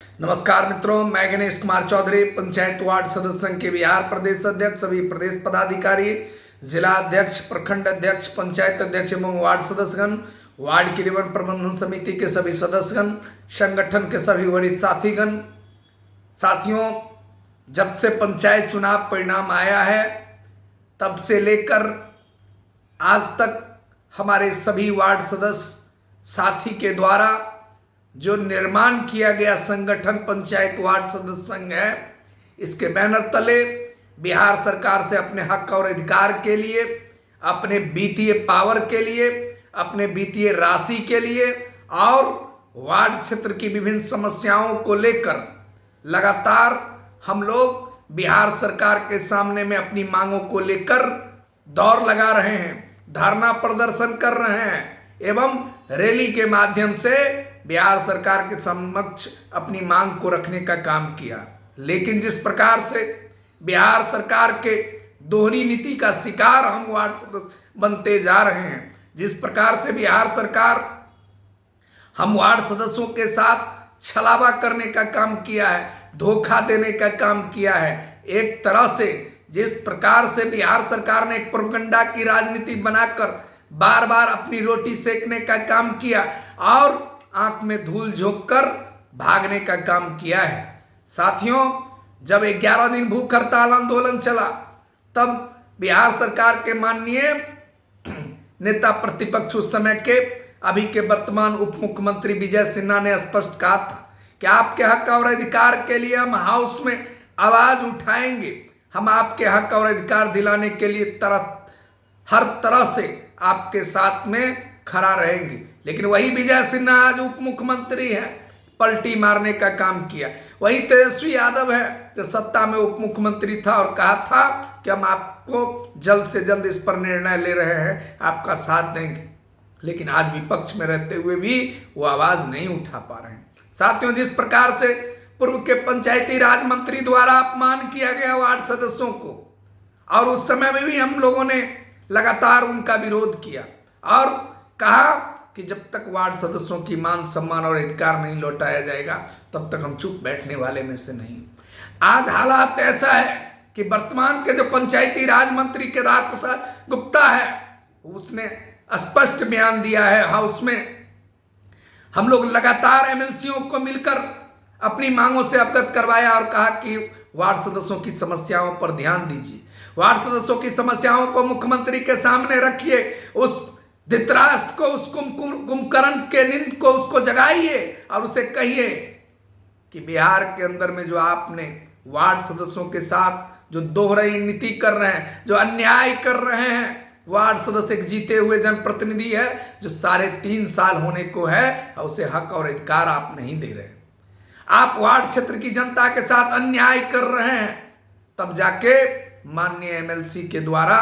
नमस्कार मित्रों, मैं गणेश कुमार चौधरी, पंचायत वार्ड सदस्य संघ के बिहार प्रदेश अध्यक्ष, सभी प्रदेश पदाधिकारी, जिला अध्यक्ष, प्रखंड अध्यक्ष, पंचायत अध्यक्ष एवं वार्ड सदस्यगण, वार्ड क्रियान्वयन प्रबंधन समिति के सभी सदस्यगण, संगठन के सभी वरिष्ठ साथीगण, साथियों, जब से पंचायत चुनाव परिणाम आया है तब से लेकर आज तक हमारे सभी वार्ड सदस्य साथी के द्वारा जो निर्माण किया गया संगठन पंचायत वार्ड सदस्य संघ है, इसके बैनर तले बिहार सरकार से अपने हक और अधिकार के लिए, अपने वित्तीय पावर के लिए, अपने वित्तीय राशि के लिए और वार्ड क्षेत्र की विभिन्न समस्याओं को लेकर लगातार हम लोग बिहार सरकार के सामने में अपनी मांगों को लेकर दौड़ लगा रहे हैं, धरना प्रदर्शन कर रहे हैं एवं रैली के माध्यम से बिहार सरकार के समक्ष अपनी मांग को रखने का काम किया। लेकिन जिस प्रकार से बिहार सरकार के दोहरी नीति का शिकार हम वार्ड सदस्य बनते जा रहे हैं, जिस प्रकार से बिहार सरकार हम वार्ड सदस्यों के साथ छलावा करने का काम किया है, धोखा देने का काम किया है, एक तरह से जिस प्रकार से बिहार सरकार ने एक प्रोपेगेंडा की राजनीति बनाकर बार बार अपनी रोटी सेकने का काम किया और आंख में धूल झोंक कर भागने का काम किया है। साथियों, जब 11 दिन भूख हड़ताल आंदोलन चला तब बिहार सरकार के माननीय नेता प्रतिपक्ष उस समय के अभी के वर्तमान उप मुख्यमंत्री विजय सिन्हा ने स्पष्ट कहा था कि आपके हक और अधिकार के लिए हम हाउस में आवाज उठाएंगे, हम आपके हक और अधिकार दिलाने के लिए हर तरह से आपके साथ में खड़ा रहेंगे। लेकिन वही विजय सिन्हा आज उप मुख्यमंत्री है, पलटी मारने का काम किया। वही तेजस्वी यादव है जो सत्ता में उप मुख्यमंत्री था और कहा था कि हम आपको जल्द से जल्द इस पर निर्णय ले रहे हैं, आपका साथ देंगे। लेकिन आज विपक्ष में रहते हुए भी वो आवाज नहीं उठा पा रहे हैं। साथियों, जिस प्रकार से पूर्व के पंचायती राज मंत्री द्वारा अपमान किया गया वार्ड सदस्यों को, और उस समय में भी हम लोगों ने लगातार उनका विरोध किया और कहा कि जब तक वार्ड सदस्यों की मान सम्मान और अधिकार नहीं लौटाया जाएगा तब तक हम चुप बैठने वाले में से नहीं। आज हालात ऐसा है कि वर्तमान के जो पंचायती राज मंत्री केदार प्रसाद गुप्ता है, उसने स्पष्ट बयान दिया है हाउस में। हम लोग लगातार एमएलसीओं को मिलकर अपनी मांगों से अवगत करवाया और कहा कि वार्ड सदस्यों की समस्याओं पर ध्यान दीजिए, वार्ड सदस्यों की समस्याओं को मुख्यमंत्री के सामने रखिए, उस धृतराष्ट्र को, उस कुंभकर्ण के नींद को उसको जगाइए और उसे कहिए कि बिहार के अंदर में जो आपने वार्ड सदस्यों के साथ जो दोहराई नीति कर रहे हैं, जो अन्याय कर रहे हैं, वार्ड सदस्य एक जीते हुए जनप्रतिनिधि है जो 3.5 साल होने को है और उसे हक और अधिकार आप नहीं दे रहे। आप वार्ड क्षेत्र की जनता के साथ अन्याय कर रहे हैं। तब जाके माननीय एमएलसी के द्वारा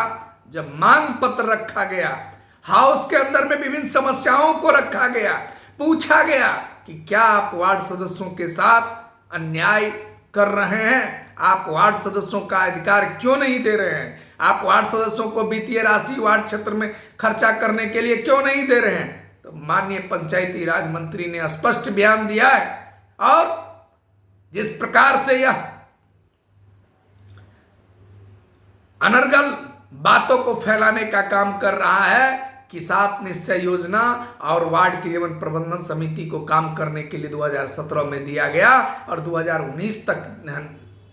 जब मांग पत्र रखा गया, हाउस के अंदर में विभिन्न समस्याओं को रखा गया, पूछा गया कि क्या आप वार्ड सदस्यों के साथ अन्याय कर रहे हैं, आप वार्ड सदस्यों का अधिकार क्यों नहीं दे रहे हैं, आप वार्ड सदस्यों को वित्तीय राशि वार्ड क्षेत्र में खर्चा करने के लिए क्यों नहीं दे रहे हैं। तो माननीय पंचायती राज मंत्री ने स्पष्ट बयान दिया है और जिस प्रकार से यह अनर्गल बातों को फैलाने का काम कर रहा है कि 7 निश्चय योजना और वार्ड क्रियान्वयन प्रबंधन समिति को काम करने के लिए 2017 में दिया गया और 2019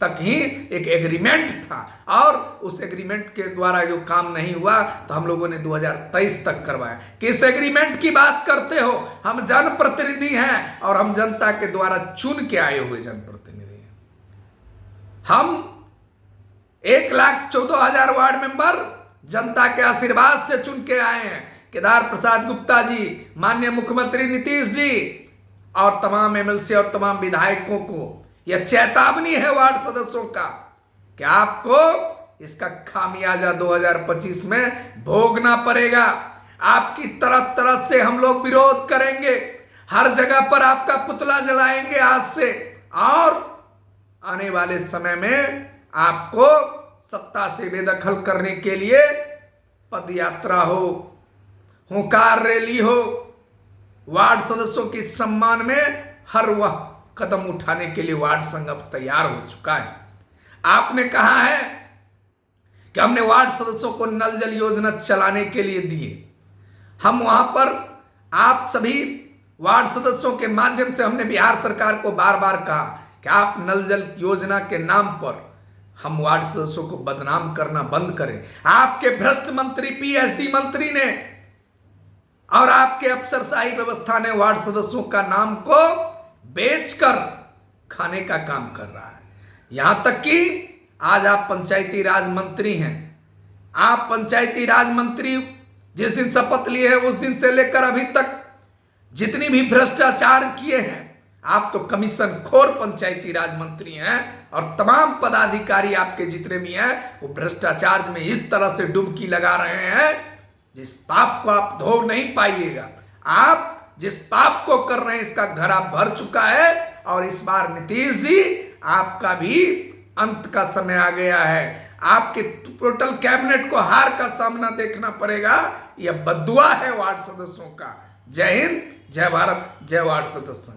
तक ही एक एग्रीमेंट था और उस एग्रीमेंट के द्वारा जो काम नहीं हुआ तो हम लोगों ने 2023 तक करवाया। किस एग्रीमेंट की बात करते हो? हम जनप्रतिनिधि हैं और हम जनता के द्वारा चुन के आए हुए जनप्रतिनिधि हैं। हम 1,14,000 वार्ड मेंबर जनता के आशीर्वाद से चुन के आए हैं। केदार प्रसाद गुप्ता जी, माननीय मुख्यमंत्री नीतीश जी और तमाम एमएलसी और तमाम विधायकों को यह चेतावनी है वार्ड सदस्यों का कि आपको इसका खामियाजा 2025 में भोगना पड़ेगा। आपकी तरह तरह से हम लोग विरोध करेंगे, हर जगह पर आपका पुतला जलाएंगे आज से, और आने वाले समय में आपको सत्ता से बेदखल करने के लिए पदयात्रा हो, हुंकार रैली हो, वार्ड सदस्यों के सम्मान में हर वह कदम उठाने के लिए वार्ड संघ अब तैयार हो चुका है। आपने कहा है कि हमने वार्ड सदस्यों को नल जल योजना चलाने के लिए दिए। हम वहां पर आप सभी वार्ड सदस्यों के माध्यम से हमने बिहार सरकार को बार बार कहा कि आप नल जल योजना के नाम पर हम वार्ड सदस्यों को बदनाम करना बंद करें। आपके भ्रष्ट मंत्री, पीएचडी मंत्री ने और आपके अफसरशाही व्यवस्था ने वार्ड सदस्यों का नाम को बेचकर खाने का काम कर रहा है। यहां तक कि आज आप पंचायती राज मंत्री हैं। आप पंचायती राज मंत्री जिस दिन शपथ लिए हैं उस दिन से लेकर अभी तक जितनी भी भ्रष्टाचार किए हैं, आप तो कमीशन खोर पंचायती राज मंत्री हैं और तमाम पदाधिकारी आपके जितने भी हैं वो भ्रष्टाचार में इस तरह से डुबकी लगा रहे हैं जिस पाप को आप धो नहीं पाइएगा। आप जिस पाप को कर रहे हैं इसका घड़ा भर चुका है और इस बार नीतीश जी आपका भी अंत का समय आ गया है। आपके टोटल कैबिनेट को हार का सामना देखना पड़ेगा। यह बद्दुआ है वार्ड सदस्यों का। जय हिंद, जय भारत, जय वार्ड सदस्य।